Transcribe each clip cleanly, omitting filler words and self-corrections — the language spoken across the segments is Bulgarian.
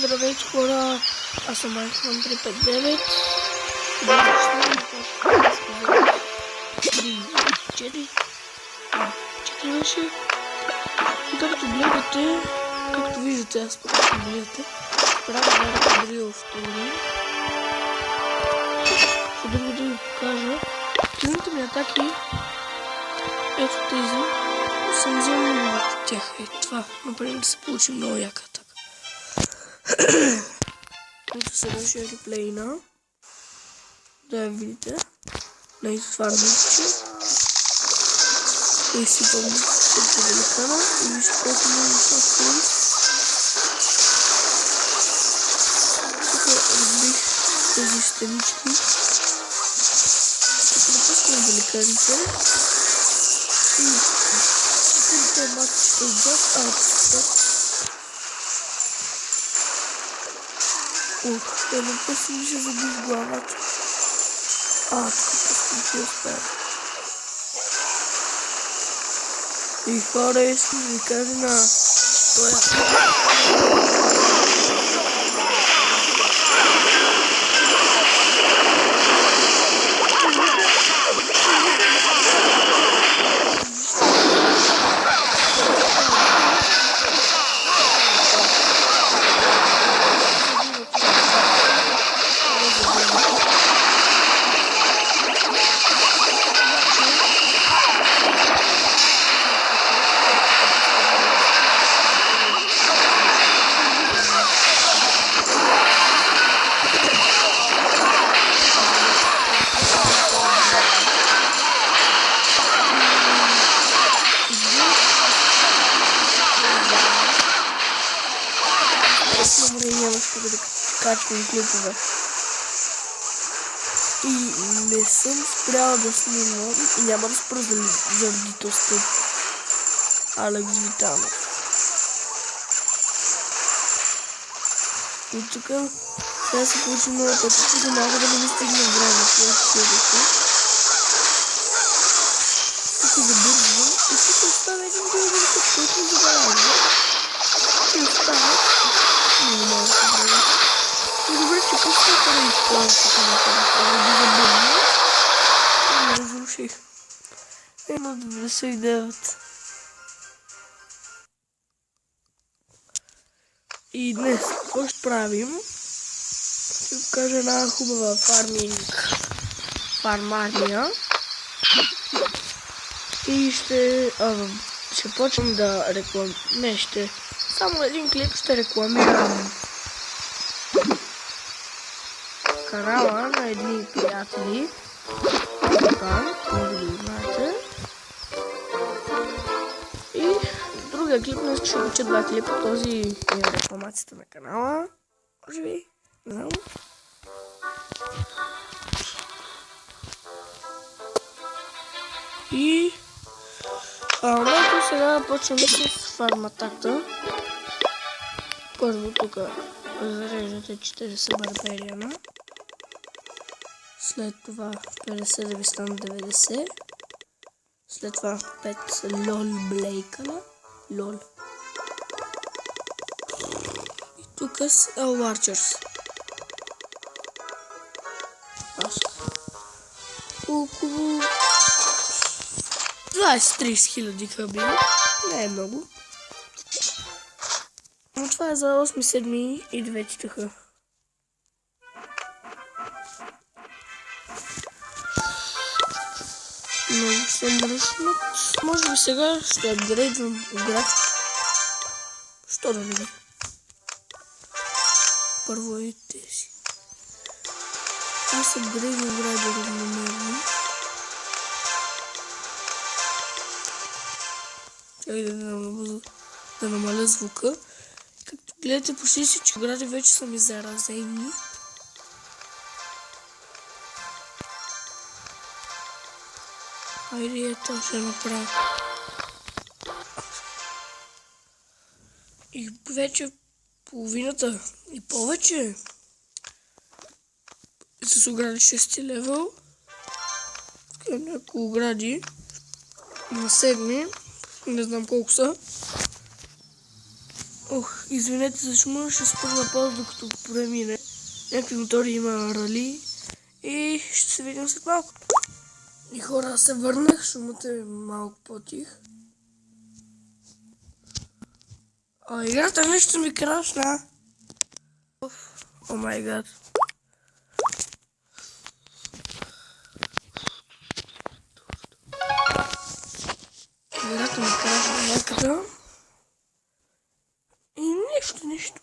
Здравейте хора, аз съм iPhone 359. 4 беше. И както гледате, както виждате, аз както гледате, правя да кадрил втори. Ще друго да ви покажа. Тилните ми атаки, ето тези, съм взел много от тях. Ето това, например, да се получи много яка атака. Ето сега ще реплейна. Да я видите. На изтварването. И си помня всичко великана. И вижте колко много неща стои. Тук разбих тези стенички. Тук напускам великаните. И четирите матчета отзад. Ух, да не пъсвам, ще забих главата. Тук пъскам, че успея. И хора, искам да ви кажа на тоя. Да качвам клипове. И не съм спряла да снимам и няма да спра заради тоста. Алекс Витанов. И тук сега се получи много пъти, че за малко да не ми стигне времето. Тук забързвам и тук остава един дълъг, който ми забелязва. И остава много малко време. И добре, че пускаха да използвам и не разруших. Има 99. И днес какво ще правим? Ще покажа една хубава фармарния. И ще почнем да рекламирам. Само един клип ще рекламирам канала на едни приятели. Може да го знаете. И другия клип не ще уча два клипа. Този е рекламацията на канала. Може би? Не знам. И моето сега почваме с фарматакта. Първо тук зареждате 40 барбериана. След това 50 да ви стане 90. След това 5 лол блейкала. Лол. И тук с ларчърс. Около 20-30 хиляди хабили. Не е много. Но това е за 8-7 и 2 четаха. Много съм ръчнат. Може би сега ще апгрейдвам графика. Що да не? Първо е тези. Аз апгрейдвам графика равномерно. Чакай да намаля звука. Както гледате, почти всички гради вече са ми заразени. Хайде, ето ще направя. И вече половината и повече с огради 6 левел. Няколко огради на 7. Не знам колко са. Ох, извинете за шума, ще спра на пауза, докато премине. Някакви мотори има рали и ще се видим след малко. И хора, се върнах, шумът е малко по-тих. Играта нещо ми крашна. О май гад. Играта ми крашна някъде. И нещо.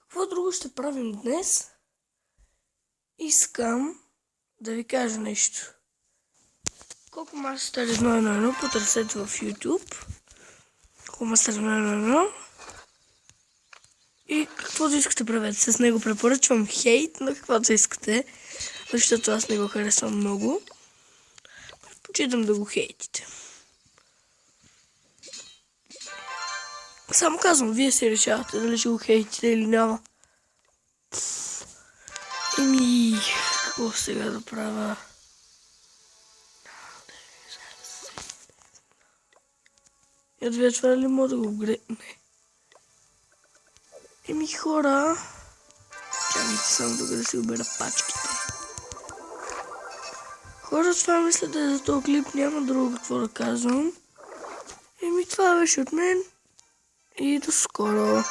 Какво друго ще правим днес? Искам да ви кажа нещо. Колко Master 1.1 потърсете в YouTube. Колко Master 1.1 и каквото искате правете с него. Препоръчвам хейт на каквото искате, защото аз не го харесвам много. Предпочитам да го хейтите. Само казвам, вие си решавате дали ще го хейтите или няма. Какво сега да правя? Ето вие това ли мога да го гребне? Хора... Чакайте само тук да си обера пачките. Хора, това мисля да е за този клип, няма друго какво да казвам. Това беше от мен и до скоро.